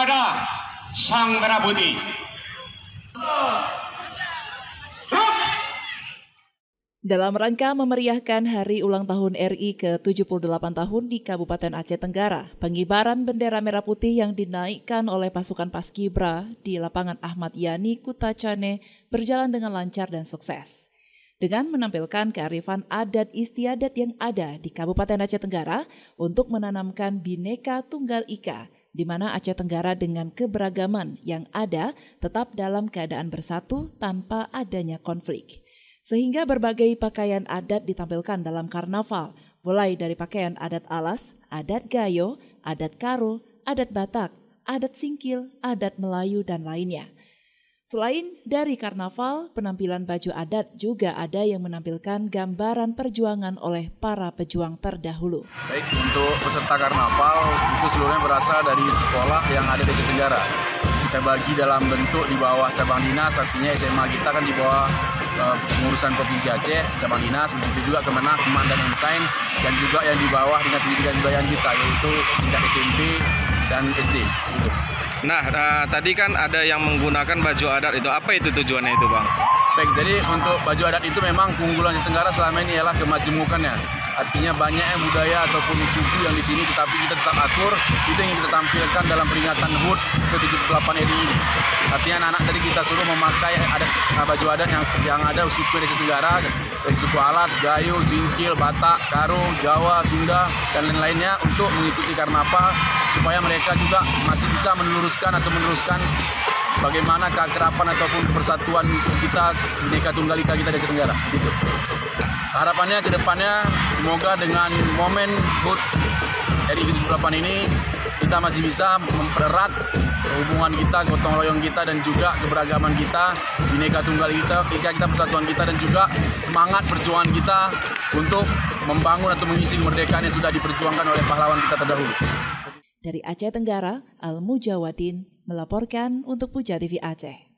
kepada Sang Merah Putih. Dalam rangka memeriahkan Hari Ulang Tahun RI ke-78 tahun di Kabupaten Aceh Tenggara, pengibaran bendera merah putih yang dinaikkan oleh pasukan Paskibra di lapangan Ahmad Yani, Kuta Cane berjalan dengan lancar dan sukses. Dengan menampilkan kearifan adat istiadat yang ada di Kabupaten Aceh Tenggara untuk menanamkan Bhinneka Tunggal Ika, di mana Aceh Tenggara dengan keberagaman yang ada tetap dalam keadaan bersatu tanpa adanya konflik. Sehingga berbagai pakaian adat ditampilkan dalam karnaval, mulai dari pakaian adat alas, adat gayo, adat karo, adat Batak, adat singkil, adat Melayu, dan lainnya. Selain dari karnaval, penampilan baju adat juga ada yang menampilkan gambaran perjuangan oleh para pejuang terdahulu. Baik, untuk peserta karnaval itu seluruhnya berasal dari sekolah yang ada di Aceh Tenggara. Kita bagi dalam bentuk di bawah cabang dinas, artinya SMA kita kan di bawah pengurusan Provinsi Aceh, cabang dinas, begitu juga Kemenak, Keman, dan Emsain, dan juga yang di bawah Dinas Pendidikan Kebudayaan kita, yaitu tingkat SMP dan SD. Gitu. Nah, tadi kan ada yang menggunakan baju adat itu. Apa itu tujuannya itu, Bang? Baik, jadi untuk baju adat itu memang keunggulan Aceh Tenggara selama ini ialah kemajemukannya. Artinya banyaknya budaya ataupun suku yang di sini, tetapi kita tetap akur. Itu yang kita tampilkan dalam peringatan HUT ke-78 RI ini. Artinya anak-anak tadi kita suruh memakai baju adat yang ada suku di Aceh Tenggara, dari suku Alas, Gayo, Singkil, Batak, Karo, Jawa, Sunda, dan lain-lainnya untuk mengikuti karnaval, supaya mereka juga masih bisa meneruskan bagaimana keakraban ataupun persatuan kita, Bhinneka Tunggal Ika kita di Aceh Tenggara. Gitu. Harapannya ke depannya semoga dengan momen HUT RI ke-78 ini kita masih bisa mempererat hubungan kita, gotong royong kita, dan juga keberagaman kita, Bhinneka Tunggal Ika kita, persatuan kita, dan juga semangat perjuangan kita untuk membangun atau mengisi kemerdekaan yang sudah diperjuangkan oleh pahlawan kita terdahulu. Dari Aceh Tenggara, Al Mujawadin melaporkan untuk Puja TV Aceh.